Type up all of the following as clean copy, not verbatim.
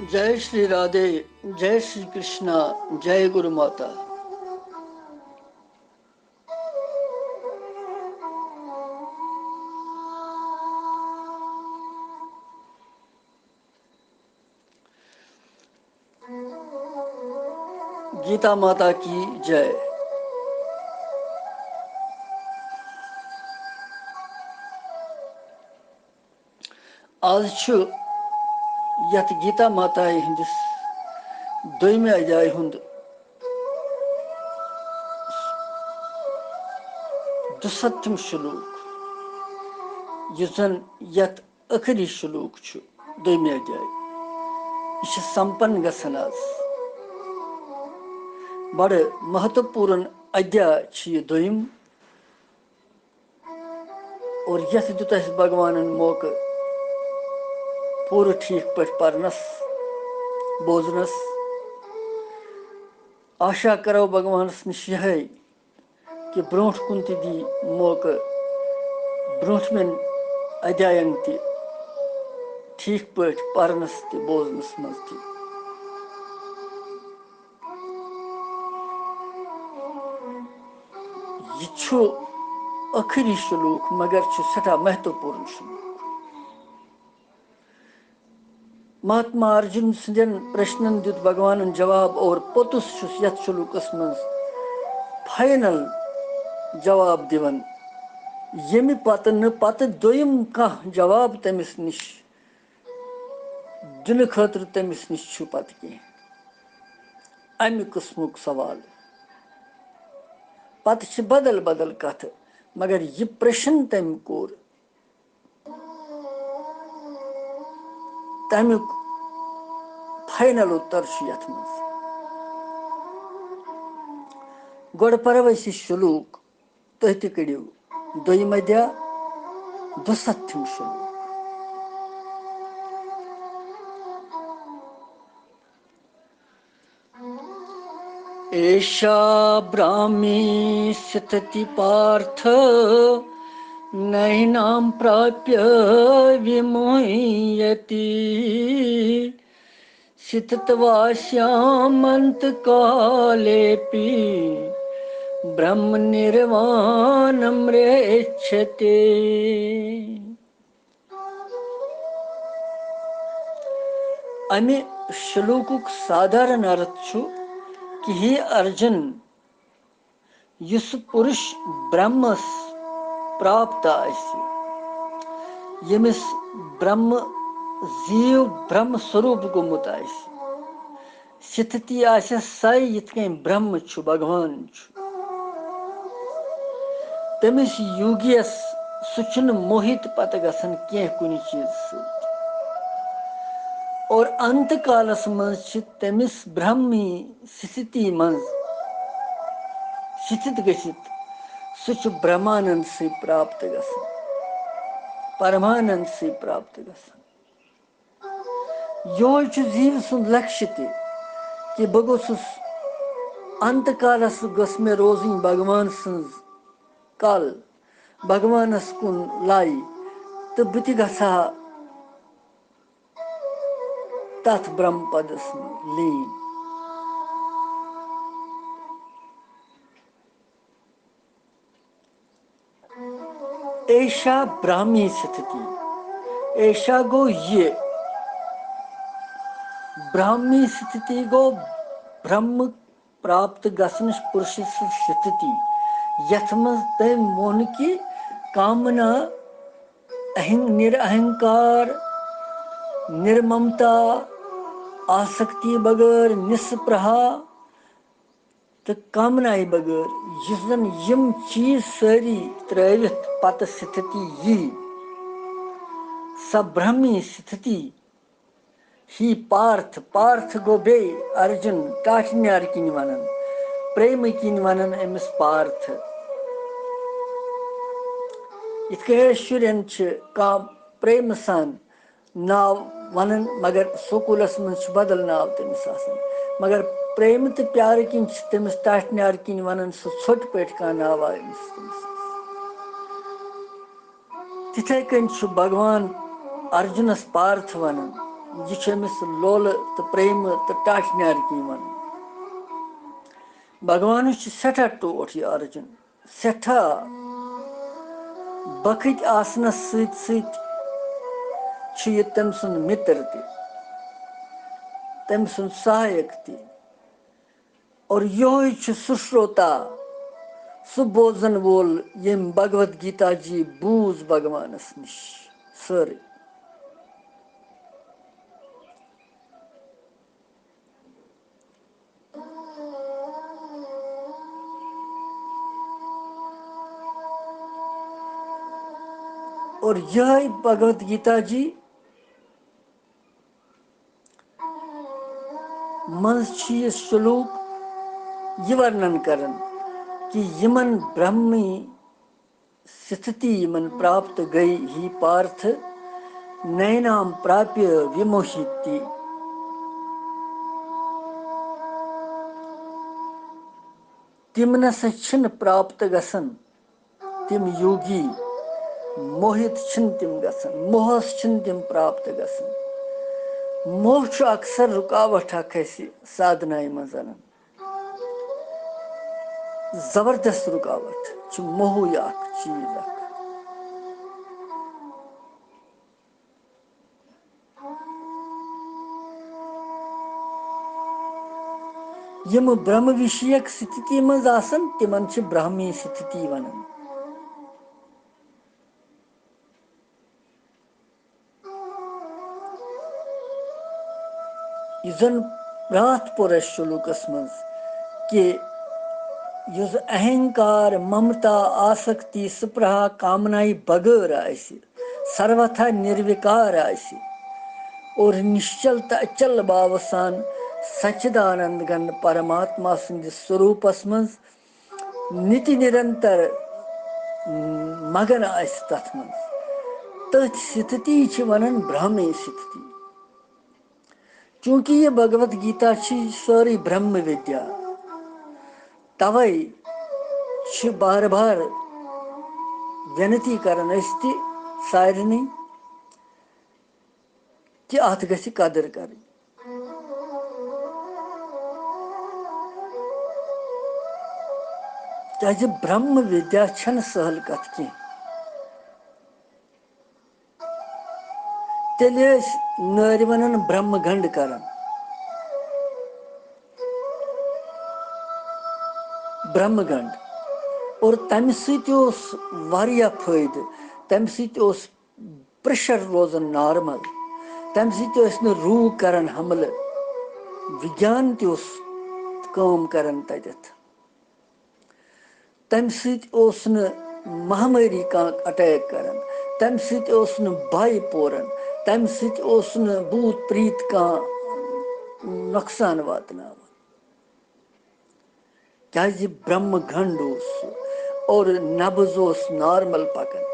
जय श्री राधे, जय श्री कृष्णा, जय गुरु माता। गीता माता की जय। आज यथ गीता माता हंदिस दोयमे अध्याय हुंद 62 श्लोक युस जन यथ आखिरी श्लोक दोयमे अध्याय यह संपन्न गसन आज बड़ महत्वपूर्ण अध्याय यह दोयम और यथ दुत भगवान मौका पूरे ठीक पे परनस बोजनस। आशा करो भगवानस निश यह कि ब्रोट कुन दी मौका ब्रोटमें अध्यायन ति ठीक पे परनस तो बोजनस मज ति। यह आखिरी श्लोक मगर सठा महत्वपूर्ण श्लोक। महात्मा अर्जुन सदन प्रश्नन दुत भगवान जवाब और पोतुस यथ श्लोकस मज फाइनल जवाब दिवन यमि पत दोयम कह जवाब तमिस निश दिन खतर तमिस निश छु पत कह अमि किस्मुक सवाल पत बदल बदल कथ मगर यह प्रश्न तम कोर तमुक फाइनल उत्तर यथ मज गोड़ परव श्लोक तुह तु कड़ियो दोयम अध्याय 62 श्लोक। एषा ब्राह्मी स्थिति पार्थ नैनां प्राप्य विमुह्यति स्थितवास्यामन्त कालेऽपि ब्रह्म निर्वाणमृच्छते। अमे श्लोकुक साधारण अर्थ छु कि हे अर्जुन युस पुरुष ब्रह्मस प्राप्त आसि यमिस ब्रह्म जीव ब्रह्म स्वरूप गोमुत आसि स्थिति आसस सै यिथ कन ब्रह्म छु भगवान छु तमिस युगियस सुचन मोहित पत गसन केह कुनि चीज सत और अंत कालस मज तमिस ब्रह्मी स्थिति मज स्थित गसित सुच ब्रह्मानंद से प्राप्त गसन परमानंद से प्राप्त गसन। यो जीव सुन लक्ष्य ते कि बह गोसुस अंत कालस गस मे रोजन भगवान सन्ज कल भगवानस कुन लाई तो बह गसा तथ ब्रह्म पदस लीन। ऐशा ब्राह्मी स्थिति ऐशा गो ये ब्राह्मी स्थिति गो ब्रह्म प्राप्त गसन पुरुष स्थिति यथ मज तम मोन की कामना निरअहंकार निर्ममता आसक्ति बगैर निस्पृहा तो कामनाई बगैर यस जन यम चीज सारी त्रवित पत स्थिति यी सब ब्रह्मी स्थिति ही पार्थ पार्थ गो बे अर्जुन टाटन्यार किन वनन प्रेम किन वनन अमिस पार्थ इतकन का प्रेम सान नाव वनन मगर स्कूलस मज बदल नाव तमिस मगर प्रेम तो प्यार किन तमिस टाटन्यार किन वनन सो छोट पे का नाव अमिस तिथे कन भगवान अर्जुनस पार्थ वनन यह छ अमिस लोल तो प्रेम तो टाटन्यार की वन भगवान सठा टोट यह अर्जुन सठा बखत आसनस सत तम सुंद मित्र तम सुंद सहायक ति और योह सु श्रोता सु बोजन वोल यम भगवद गीता जी बूज भगवानस निश सर और यह भगवद गीता जी मन श्लोक यह वर्णन करन कि यमन ब्रह्मी स्थिति यमन प्राप्त गई ही पार्थ नैनाम प्राप्य विमोहिति तिम न छिन प्राप्त गसन तिम योगी मोहित छिन तिम गसन मोहस छिन तिम प्राप्त गसन मोह अक्सर रुकावट साधना मज जबरदस्त रुकावट मोह यह चीज यम ब्रह्म विषयक स्थिति मज आसन तिमन ब्राह्मी स्थिति वनन यह रात पुर शुलूकस मज कि युस अहंकार ममता आसक्ति सुप्रहा कामनाई बगैर आसि सर्वथा निर्विकार आसि और निश्चलता अचल भाव सान सच्चिदानंद घन परमात्मा सिंध स्वरूपस मज निति निरंतर मगन आसि तथ मज तथ स्थिति छ वनन ब्राह्मी स्थिति चूंकि ये भगवत गीता सारी ब्रह्म विद्या तवै बार बार विनती करन सारनी कि अत गि कदर कर क्या ब्रह्म विद्या छन सहल कथ की तेल नारि वनन ब्रह्म गंड करन ब्रह्म गंड और तम सत्या फायद तम प्रेशर रोजन नॉर्मल तम सत्य रूह करन हमल विज्ञान तम करन तथ तम सत्य महामारी का अटैक करन तम सत्य बाई पोरन तम सत्य भूत प्रीत का नुकसान वातन क्या ब्रह्म घंड और नब्ज नॉर्मल पकन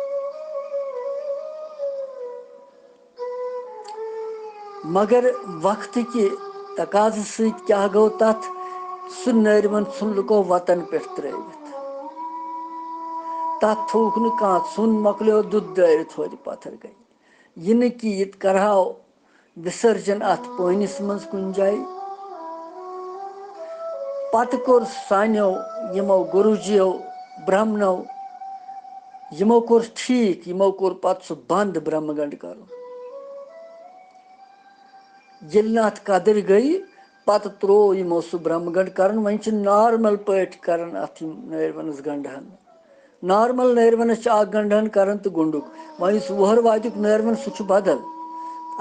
मगर वक्त कि तकाज क्या गो तथ सह नरवन सुन लुको वतन पे त्रवित तथ थूक न कह सुन मकलो दुध दार थोद पत्थर गई यह कि ये करहाओ विसर्जन अत पानिस मज कुन जाए पत कोर सानो यमो गुरुजियो ब्राह्मणों यमो कोर ठीक यमो कोर पत सह बंद ब्रह्मगंड कर अत कदर गई पत त्रो यमो सह ब्रह्मगंड कर वन नॉर्मल पट कर अत नरवनस गंडहन नॉर्मल नरवनस गंडहन कर तो गुंडुक वन वहर वातुक नरवन सह बदल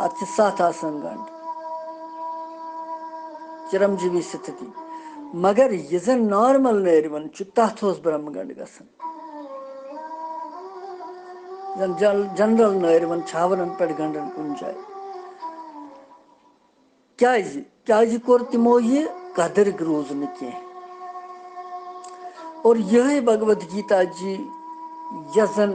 अत 7 आसान गंड चिरंजीवी स्थिति मगर यह जन नॉर्मल नरवन तथ ब्रह्मगंड गसन जनरल नरवन छावन पे गंडन कुन जाए क्या कोर तिमो यह कदर रोज न कह और यह भगवद गीता जी यन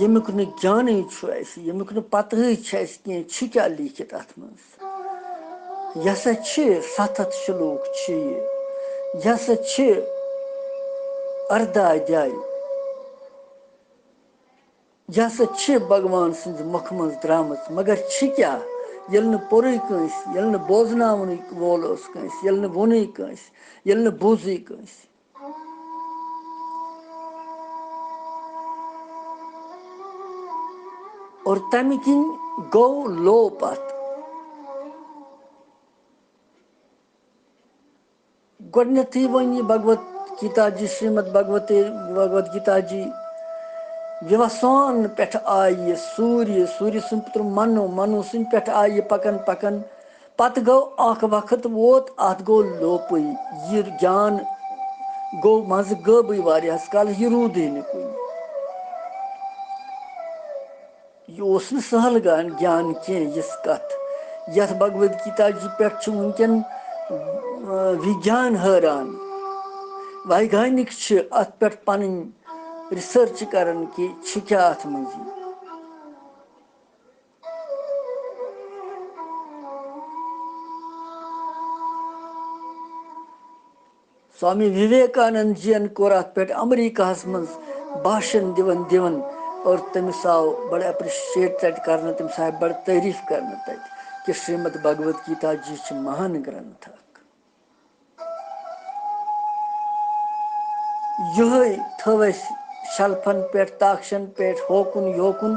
यमुक न ज्ञान यमुक न पत कह क्या लिखित अत मज यह 7 श्लोक यह 18 अध्याय यह भगवान सद मुख मज द्राम मगर क्या येल न पोरुई कंस, येल न बोजनावन वोल ओस कंस, येल न वोनुई कंस, येल न बोजुई कंस। और तमि किन गौ लोप अत गोडनेथी वन ये भगवत गीता जी, श्रीमद भगवत गीता जी व्यवसान पेठ आये सूर्य, सूर्य सुन पुत्र मनु, मनु सुन पेठ आये पकन पकन, पत गो आख वक्त वोत अत गो लोपई, ये ज्ञान गो मज गबई वारियास काल, ये रूद ही कुन। ये ओस न सहल ज्ञान के यस कथ यथ भगवत गीता जी पेठ वुनकन विज्ञान हैरान, वैज्ञानिक अत पेठ पन रिसर्च करन कि क्या अत मज। स्वामी विवेकानंद जी कोर अत पे अमेरिका मज भाषण दिवन दिवन, और तमिस आव बड़े अप्रिशिएट तट करना, तमिस आय बड़े तारीफ करना तट कि श्रीमद भगवत गीता जी महान ग्रंथ। यह थव शल्फन पे ताकशन पे होकुन योकुन,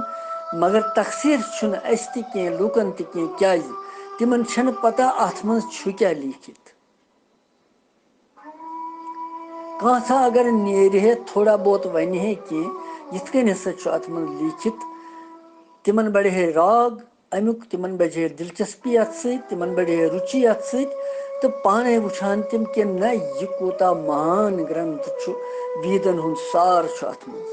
मगर तकसीर कह लूकन तह क्या तिमन पता अत मज क्या लिखित। कसा अगर नेरहे थोड़ा बहुत वन है कि यथ कन हसा अत मज लिखित, तिमन बढ़े है राग अमुक, तिमन बढ़े दिलचस्पी अत तिमन बढ़े रुचि अत तो पाने वुछान तिम कि न यह कूता महान ग्रंथ वीदन हुन सार अत मज।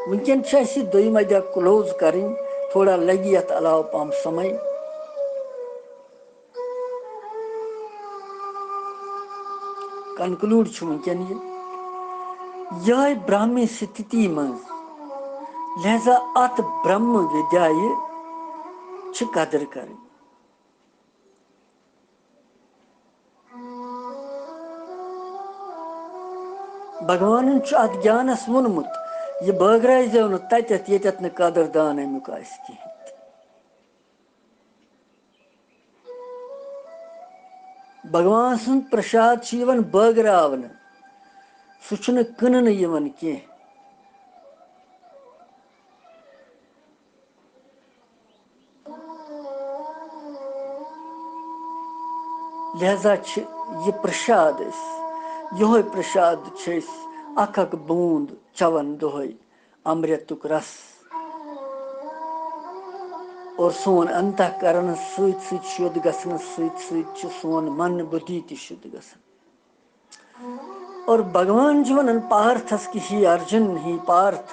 वुनकन दोयम अध्याय क्लोज करें, थोड़ा लगी अत अलाव पम समय। कनक्लूड वुनकन यह ब्राह्मी स्थिति मज, लिहाजा अत ब्रह्म विद्याय कदर कर। भगवान अत ज्ञानस वोनमुत, यह बगराइजो न तत ये न कदरदान अमुक कह। भगवान सुन प्रसाद बगरावन, सह कन कह। लिहाजा यह प्रसाद यो प्रसाद अख अख बूंद चवन दोहै अमृतुक रस, और सोन अंतकरण शुद्ध गसन सोन मन बुद्धि ति शुद्ध गसन। और भगवान जी वन पार्थस कि ही अर्जुन ही पार्थ,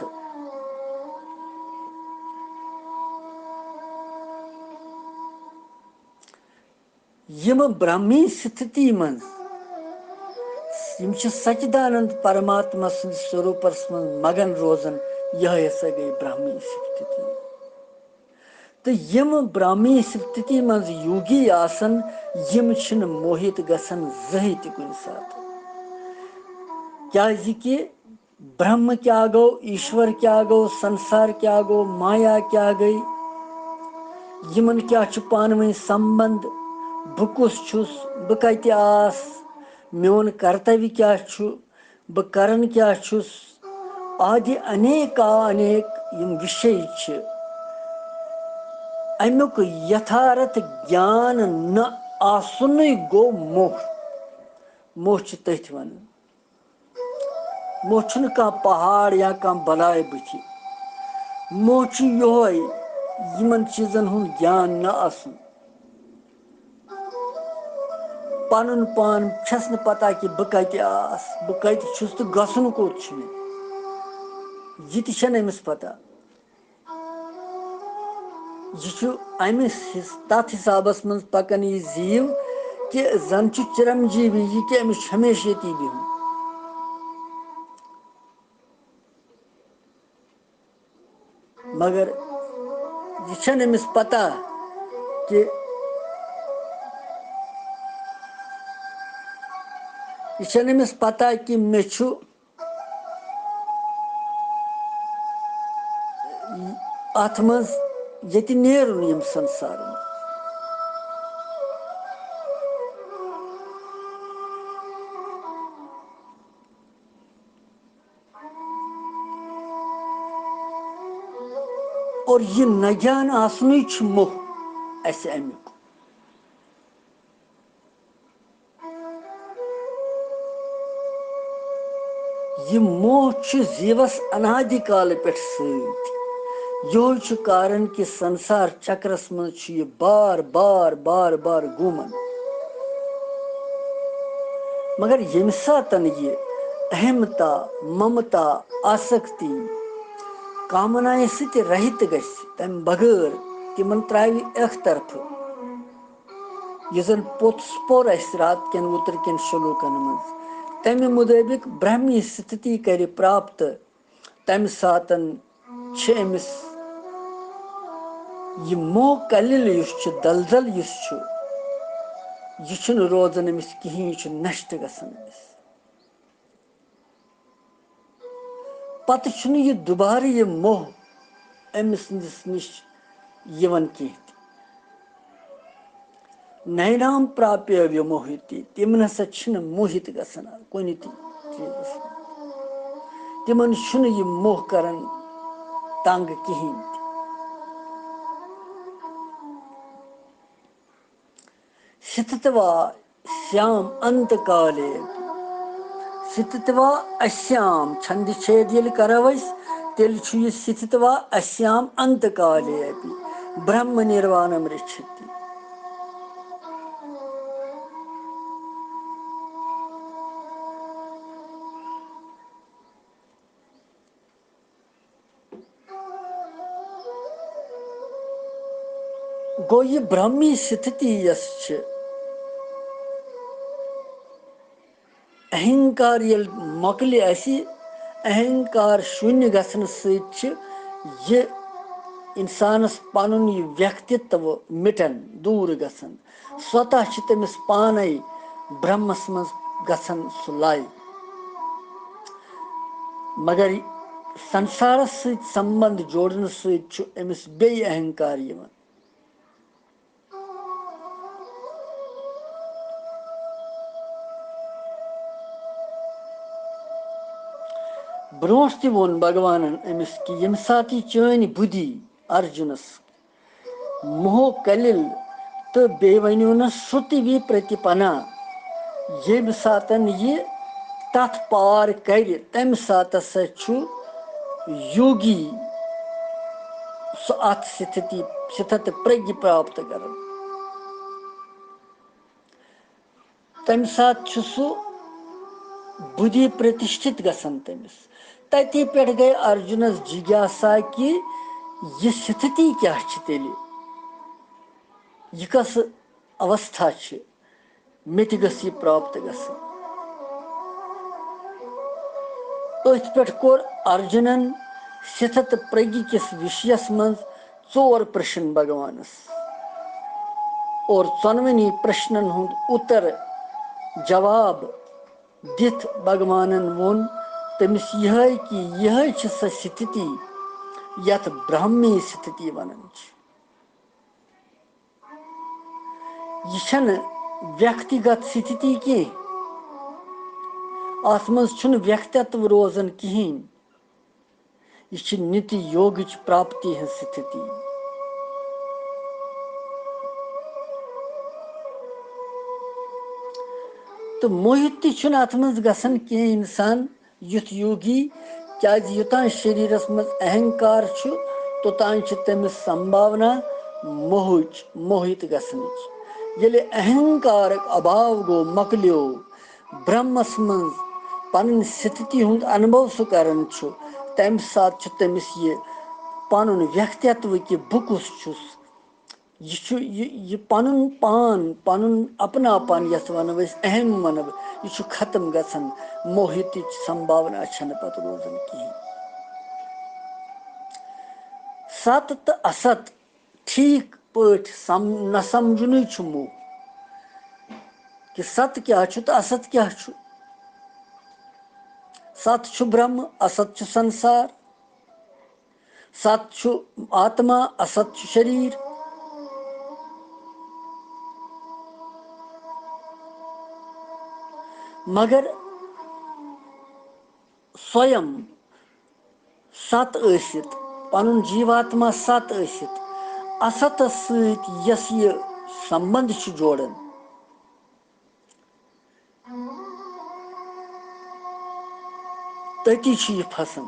यम ब्राह्मी स्थिति मज सच्चिदानंद परमात्मा स्वरूपस मज मगन रोजन, यह हसा गई ब्राह्मी स्थिति। तो यम ब्राह्मी स्थिति मज योगी आसन, यम मोहित गसन जही त कुन साथ। क्या कि ब्रह्म क्या गो, ईश्वर क्या गो, संसार क्या गो, माया क्या गई, यमन क्या पान वन संबंध, बह कुस छुस, बह कत आस, मोन कर्तव्य क्या, बह करन क्या छुस, आदि अनेक यम विषय अमुक यथार्थ ज्ञान न आसुन गो मोह। मोह तथ वन, मोह कह पहाड़ या कह बलाय बुथि, मोह योय यमन चीजन हुन ज्ञान न आसुन। पनुन पान छस न पता कि बह कत आस, बह कत छुस तो गसन कोत मे, यह तह अमिस पता। यह तथ हिसाबस मज पकन यह जीव कि जन चिरंजीवी, यह कि अमिस हमेशा ये बिहुन। मगर यह अमिस पता कि यह अमिस पता कि मे अथ मज ये नेरुन यम संसार और ये न ज्ञान आसनु मोह अस अमुक ये मोह जीवस अनादि काल पे यो कारण कि संसार चक्रस मज ये बार बार बार बार घूमन मगर यम सातन ये अहमता ममता आसक्ति कामनाएं सत रहित गस तम बगैर तिमन त्रावि एक तरफ यन पोर रात कन उतर कन शलूकन मज तमे मुताबिक ब्रह्मी स्थिति कर प्राप्त तम सातन अमिस यह मोह कलिल दलदल यह रोजान अमिस कहीं यह नष्ट गसान पत यह दोबारा यह मोह अमिस नश कह नैनाम प्राप्य विमोहित तिम नसा मोहित गसान कुन चीज तिमन यह मोह करन तंग कहीं स्थित्वा श्याम अंत काले स्थित्वा अश्याम छंद छेद ये करो तेल स्थित्वा अश्याम अंत काले ब्रह्म निर्वाणम रक्षति गो ये ब्राह्मी स्थिति यस अहंकार ये मकल अहंकार शून्य गसन ये इंसानस पनुन यह व्यक्तित्व मिटन दूर गसन स्वतः तमिस पाने ब्रह्मस मज गसन सुलाई मगर संसार संबंध जोड़न समिस बे अहंकार यवन ब्रोह ति वोन भगवान अमिस कि यम सात चन बुद्धि अर्जुनस मोह कलिल तो बे वनो न सुति प्रतिपना यम सातन ये तथ पार कर तम सात योगी अत स्थित प्रज्ञ प्राप्त कर तम सात बुद्धि प्रतिष्ठित गसन तमिस तति पे गई अर्जुनस जिज्ञासा कि यह स्थिति क्या तेल यह कस अवस्था मे तह प्राप्त गसन अथ पे कोर अर्जुनन स्थित प्रज्ञ किस विषयस मज 4 प्रश्न भगवानस और 14 प्रश्नन हुंद उत्तर जवाब दिथ भगवानन वोन तमिस यह कि यह सह स्थिति यथ ब्राह्मी स्थिति वनन यह व्यक्तिगत स्थिति कह अत मज व्यक्तित्व रोजन कहें यह नित्य योग प्राप्ति हज स्थिति तो मोहित अत मज गसन कह इंसान युथ योगी क्या युतान शरीरस मज अहंकार तोतान तमिस संभावना मोहित गसन ये अहंकार अभाव गो मकलो ब्रह्मस मज पन स्थिति हुंद अनुभव सह करन तम सात तमिस ये पनुन व्यक्तित्व कि बह कुस यह पनुन पान पनुन अपनापन यथ वनो अहम वनब यह खत्म गसन मोहित संभावना पत रोजन कहें सत तो असत ठीक पठ न समझुन मोह कि सत क्या तो असत क्या सत ब्रह्म असत संसार सत छु आत्मा असत छु शरीर। मगर स्वयं सत ٲसित पनुन जीवात्मा सत ٲसित असतस सۭtۍ यस ये संबंध छु जोड़न तति छु ये फसन।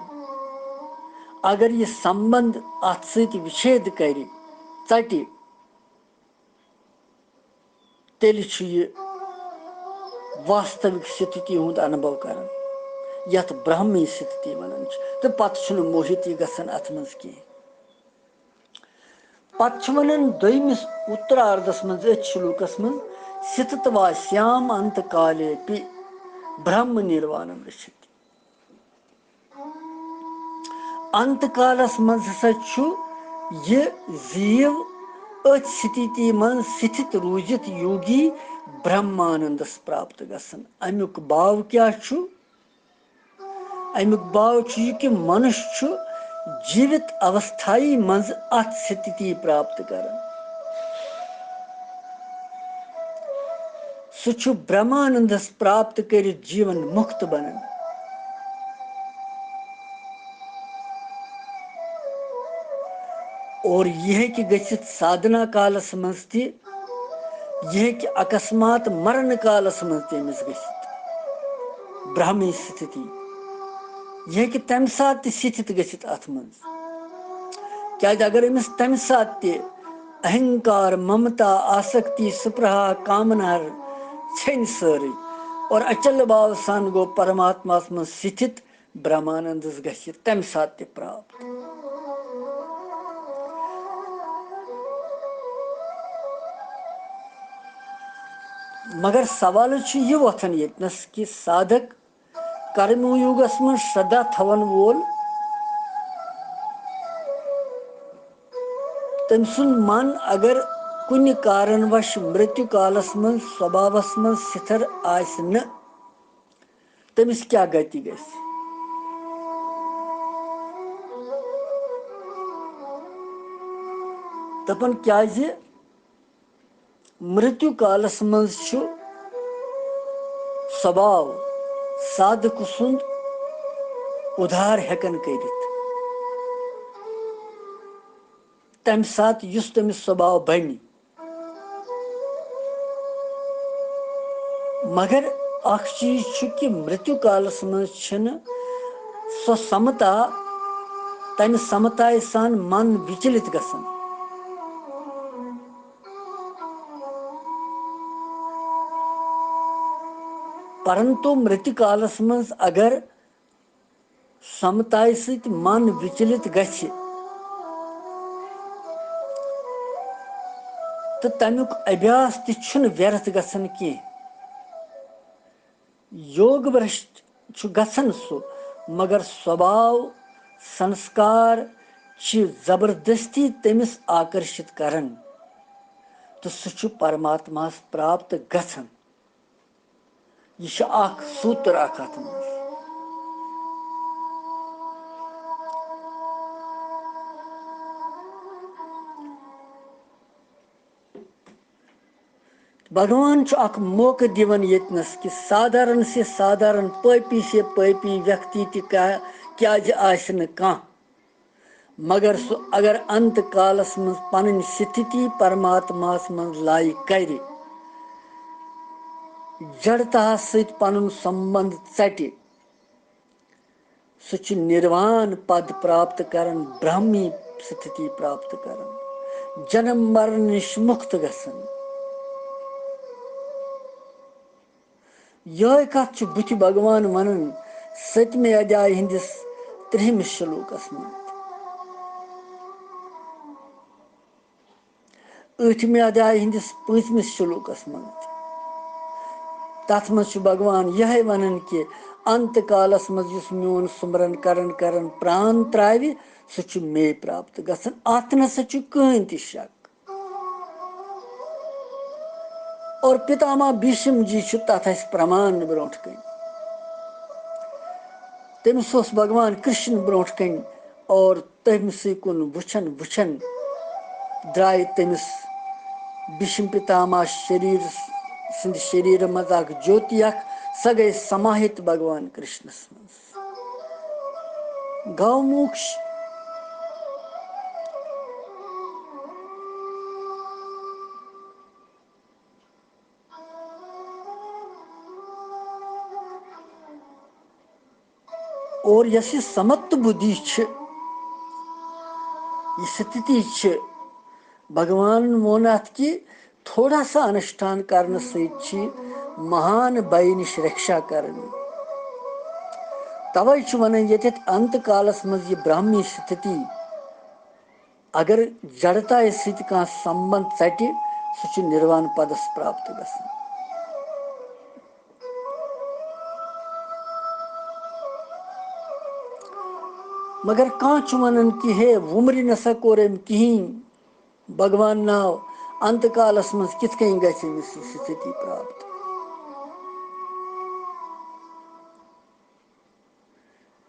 अगर ये संबंध अत सۭtۍ विच्छेद करि ژटि तेल छु ये वास्तविक स्थिति हुंद अनुभव करन यथ ब्रह्मी स्थिति वनन तो पत छु मोहित गसन अथ मज की। पत छु वनन दोयमिस उत्तरार्धस मज श्लोकस मज स्थित्वा श्याम अंत काले पि ब्रह्म निर्वाणम रक्षति। अंत कालस मज हसा छु ये जीव अथ स्थिति मन स्थित रूजित योगी ब्रह्मानंदस प्राप्त गसन। अमुक भाव क्या छु? अमुक भाव छु ये कि मनुष्य छु जीवित अवस्थाई मज अथ स्थिति प्राप्त करन। सु छु ब्रह्मानंदस प्राप्त कर जीवन मुक्त बनन। और यह कि गच्छित साधना कालस मज ति यह कि अकस्मात मरण कालस मज तमिस गच्छित ब्राह्मी स्थिति यह कि तम सात स्थित गच्छित अथ मज। क्या अगर अमिस तम सात अहंकार ममता आसक्ति सुप्रहा कामना छन सारी और अचल भाव सान गो परमात्मा मज स्थित ब्रह्मानंद गच्छित तम सात प्राप्त। मगर सवाल ये वथन यतनस कि साधक कर्मयुगस में श्रद्धा थवन वोल तम सुन मन अगर कुन कारणवश मृत्यु कालस में स्वभावस में स्थिर आस न तमिस क्या गति गस। दपन क्या मृत्यु कालस मज छु स्वभाव साधक सुंद उधार हेकन करित तम सात युस तमिस स्वभाव बन। मगर अख चीज छु कि मृत्यु कालस मज छन स्व समता तम समताय सान मन विचलित गसन। परंतु मृत्यु कालस मज अगर समताय सहित मन विचलित गछि तो तमुक अभ्यास तुन व्यर्थ गसन की। योग भ्रष्ट छु गसन सु मगर स्वभाव संस्कार छि जबरदस्ती तमिस आकर्षित करन तो सु परमात्मा प्राप्त गसन। यह अख सूत्र अख अथ मज। भगवान अख मौका दिवन यतनस कि साधारण से साधारण पापी से पापी व्यक्ति क्या आसन कह मगर सु अगर अंत कालस मज पन स्थिति परमात्मा मज लाई कर जड़ता सहित पनुन संबंध षटि सु निर्वाण पद प्राप्त करन ब्राह्मी स्थिति प्राप्त करन जन्म मरण निश मुक्त गसन। यह कथ बुथ भगवान वनन 7वें अध्याय हिंदिस 3 श्लोकस मज 8वें अध्याय हिंदिस 5 श्लोकस मज। तथ मज भगवान यह वनन कि अंत कालस मज युस मोन सुमरन करन करन प्राण त्रावि सु मे प्राप्त गसन। अत नसा कहीं ति शक। और पितामह भीष्म जी तथ प्रमाण ब्रोट कन तमिस भगवान कृष्ण ब्रोट कन और तमिस कुन वुछन वुछन द्राय तमिस विष्णु पितामह शरीर मज ज्योति स गई समाहित भगवान कृष्णस मज गौ मोक्ष और यस समत्त बुद्धि स्थिति भगवान वोन अत कि थोड़ा सा अनुष्ठान करने से महान भय निश रक्षा करनी तवे वन ये अंत कालस मज ब्राह्मी स्थिति अगर जड़ता सह संबंध चटि सह निर्वाण पदस प्राप्त गसान मगर कह वन कि हे वुमर नसा कोर अम कहें भगवान नाव अंत कालस मज कित गमिस स्थिति प्राप्त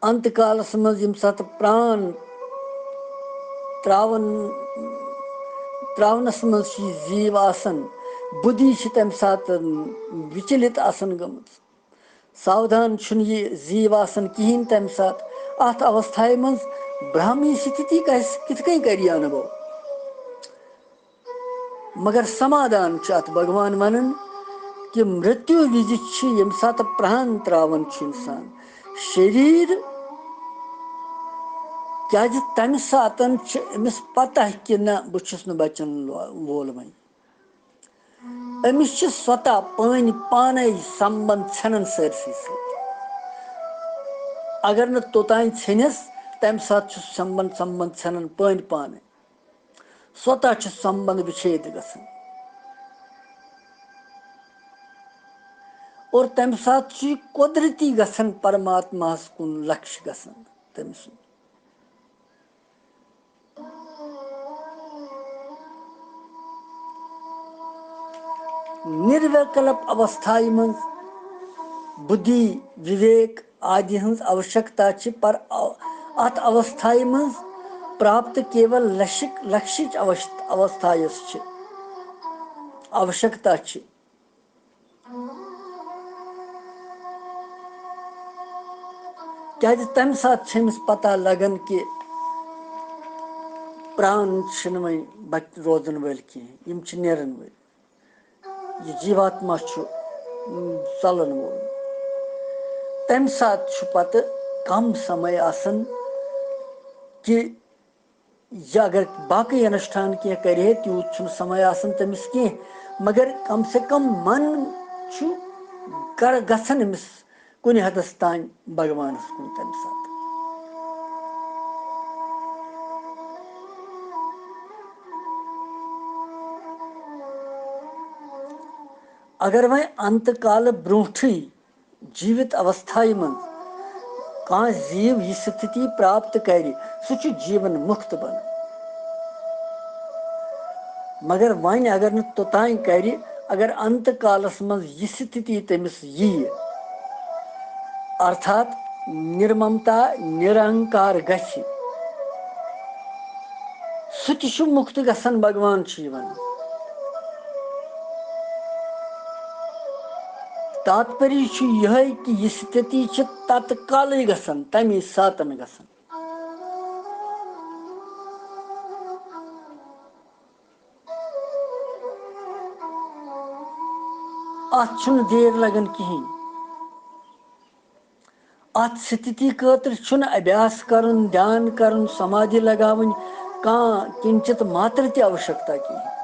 अंत कालस मज यम सात प्राण त्रावनस मज जीव आसन बुद्धि तम सात विचलित आसन गमत सावधान ये जीव आसन कहें तम सात अत अवस्था मज ब्राह्मी स्थिति कित कर अनुभव मगर समाधान अत भगवान वन कि मृत्यु विज यम सात प्राण त्रावन इंसान शरीर क्या तम सात अमिस पता कि ना बहुस न बचन वोल वन अमिस स्वतः पाने संबंध छन सरसी अगर न तोतान छनिस तम सात संबंध छन पाने स्वतः संबंध विच्छेद गसन और तम सात कुदरती गसन परमात्मा कुन लक्ष्य गसन तम निर्विकल्प अवस्था मज बुद्धि विवेक आदि हंस आवश्यकता पर अत अवस्था मज प्राप्त केवल लक्षित अवस्था आवश्यकता क्या तम सात पता लगन कि प्राण वन रोजन वल कहें नेरन वल यह जीवात्मा चलन वोल तम सात पत कम समय आसन कि यह अगर बाकी अनुष्ठान कह करे तूत समय आसन तमिस कह मगर कम से कम मन गसन अमिस कुन हदस तान भगवान कुन तम सात अगर वह अंत काल ब्रोठ जीवित अवस्था मज कह जीव यह स्थिति प्राप्त कर सह जीवन मुक्त बन मगर वन अगर न तोतान कर अगर अंत कालस मज यह स्थिति तमिस अर्थात निर्ममता निरहंकार गि सह मुक्त गसन भगवान वन तात्पर्य यह कि यह स्थिति तत्काल गसन तमे सातन गसन अत देर लगन कहें अत स्थिति खतर अभ्यास कर ध्यान कर समाधि लगावन किंचित मात्र ती आवश्यकता कहें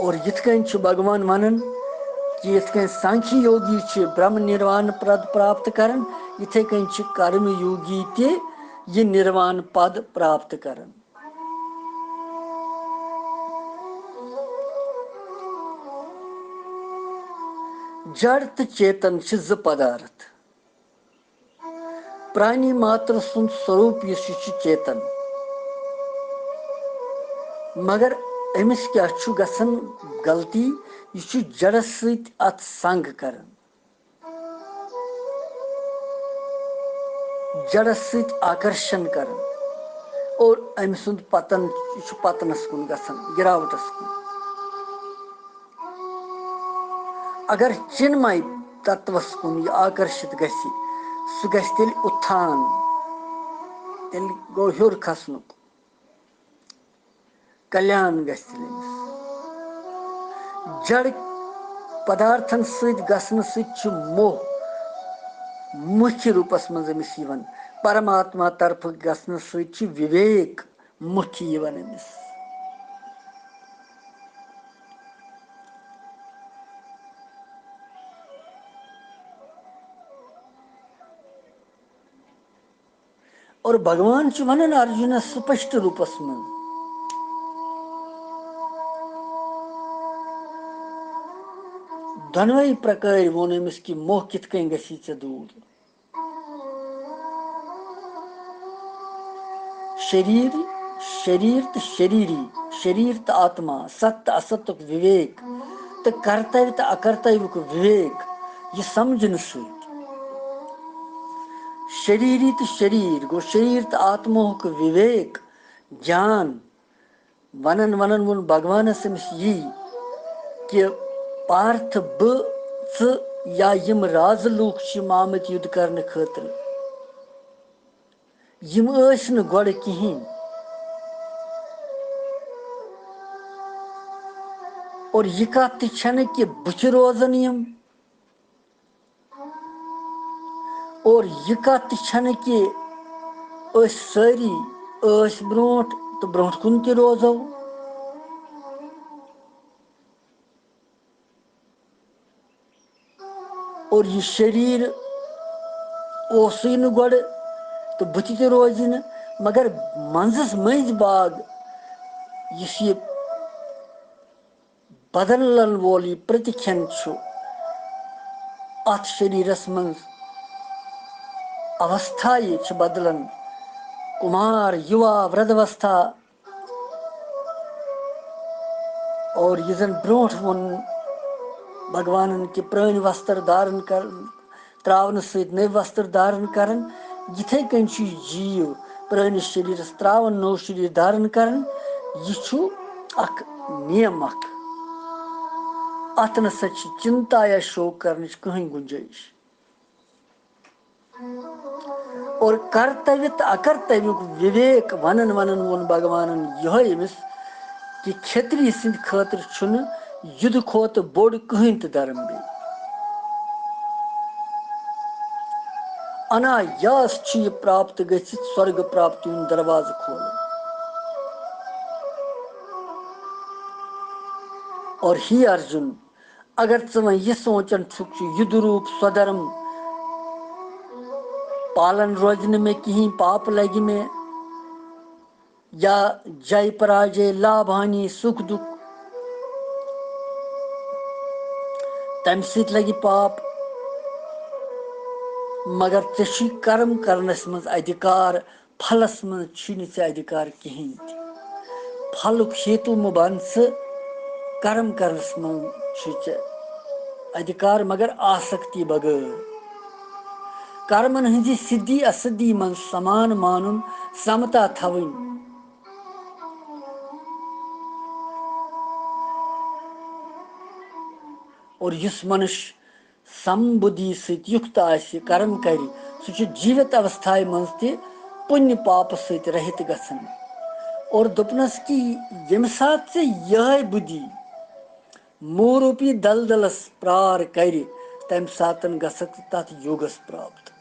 और यिथकन भगवान वनन कि यिथकन सांख्य योगी ब्रह्म निर्वाण पद प्राप्त करन इथे कन कर्म योगी ते ये निर्वाण पद प्राप्त करन जड़ तो चेतन ज पदार्थ प्राणी मात्र सुन स्वरूप चेतन मगर अमिस क्या गसन गलती यह जड़स सत अत संग कर जड़स सत आकर्षण कर और अम सुंद पतन पतनस कुन गसन गिरावटस कुन अगर चिन्मय तत्वस कुन यह आकर्षित गसी सह गस तेल उत्थान तेल गो हर खसनुक कल्याण गस जड़ पदार्थन सत गसन सत मोह मुख्य रूपस मज अमिस परमात्मा तरफ गसन सत विवेक मुख्य अमिस और भगवान वन अर्जुन स्पष्ट रूपस मज दनवे प्रकार वोन अमिस कि मोह कित कन गसी ऐ दूर शरीर शरीर तो शरीरी शरीर तो आत्मा सत्य असत्य विवेक तो कर्तव्य तो अकर्तव्य विवेक यह समझन सत शरीरी तो शरीर गो शरीर तो आत्मा विवेक ज्ञान वनन वनन वोन भगवान अमिस यी कि पार्थ ब या यम राज लूख आमत युद्ध करने खतर यम गड़ कहीं और यह कत कि बुच रोजन यम और यह कत कि सारी ब्रोट तो ब्रोट कुन त रोजो और यह शरीर ओसुई न गड़ तो बुत त रोजि न मगर मंजस मज बाग इस यह बदलन वोल यह प्रतिक्षण अत शरीरस मज अवस्था ये बदलन कुमार युवा वृद्धावस्था और यह जन ब्रोट वोन भगवान कि प्रान वस्त्र धारण कर त्रावन सत नव वस्त्र धारण कर इथे कन जीव प्रान शरीरस त्रावन नव शरीर धारण कर यह नियम अत न चिंता या शोक करने कहीं गुंजाइश और कर्तव्य तो अकर्तव्य विवेक वनन वनन वोन भगवान यह अमिस कि क्षत्रिय सिंध खतर युद्ध खोत बोड़ कहीं तो धर्म बे अनायास यह प्राप्त गसित स्वर्ग प्राप्ति हूं दरवाज खोल और ही अर्जुन अगर वे यह सोचन युद्ध रूप स्वधर्म पालन रोजन में कहीं पाप लगे में या जय पराजय लाभ हानि सुख दुख तम सत लगे पाप मगर ऐ कर्म करनस मज अधिकार फलस मज अधिकार कहीं फलुक हेतु म बन कर्म करनस मज अधिकार मगर आसक्ति बगैर कर्मन हंजी सिद्धि असिद्धि मन समान मानुन समता थवन और इस मनुष्य समबुद्धि सत युक्त कर्म कर सह जीवित अवस्था मज त पुण्य पाप सत रहित गसन और दोपनस कि यम सात से यह बुद्धि मोरूपी दलदलस प्रार कर तम सातन गसक तथ योगस प्राप्त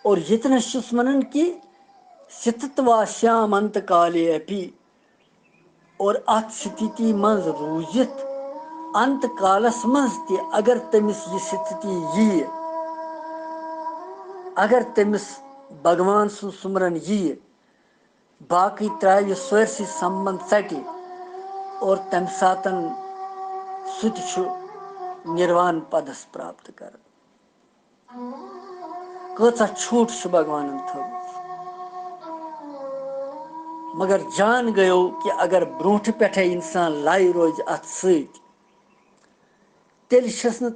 और यतनस वनन कि स्थित्वा श्याम अंत काले अपि और अत स्थिति मज रूजित अंत कालस मज त अगर तमिस यह स्थिति यी अगर तमिस भगवान सुन सुमरन यी बाकी त्राव सरसी संबंध सटे और तम सातन सुत निर्वाण पदस प्राप्त कर कचा छूट भगवान थो मगर जान गयो कि अगर ब्रोंठ पे इंसान लाई रोज अत सत तेल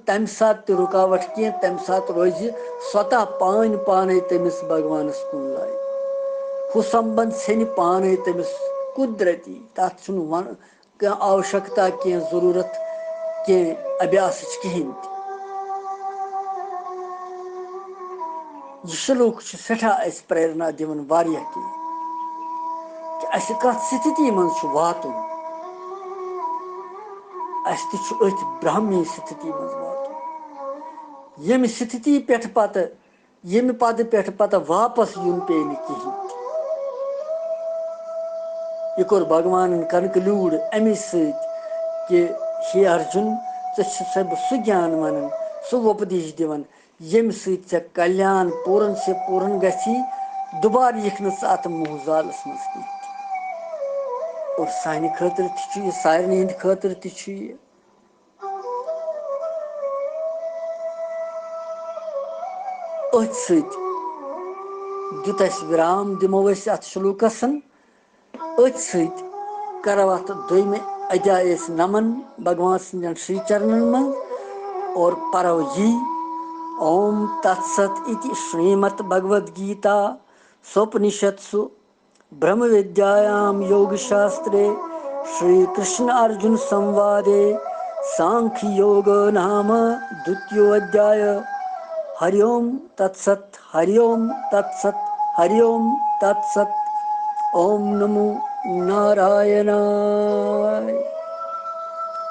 तम सात रुकावट कह तम सात रोज स्वतः पान तमिस भगवानस कुन लाई हु संबंध सेन पान तमिस कुदरती तथ आवश्यकता कह जरूरत कह अभ्यास कहें यह श्लोक सठा प्रेरणा दिवन वारिया कि अस कत स्थिति मज वातुन अस तथ ब्राह्मी स्थिति मज वातुन यम स्थिति पे पत यम पद पे पत वापस युन पे कहें यह कोर भगवान कनक्लूड अमे कि हे अर्जुन सब सह ज्ञान वन सह उपदेश दिवन यम से कल्याण पूरन से पूरन गि दुबार यिख अत मोहजालस मज और सानि खतर तह सारे हंद खतर तह अथ दुत विराम दिमो अत श्लोकसन अथ करो अत दोम अध्याय नमन भगवान सदन श्री चरणन मज और परो यी ओम तत्सत इति श्रीमद् भगवद गीता स्वोपनिषत्सु ब्रह्म विद्यायां योग शास्त्रे श्री कृष्ण अर्जुन संवादे सांख्य योग नाम द्वितीयोऽध्याय हरि ओम तत्सत हरि ओम तत्सत हरि ओम तत्सत ओम नमो नारायणाय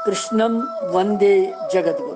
कृष्णं वंदे जगद्गुरुं।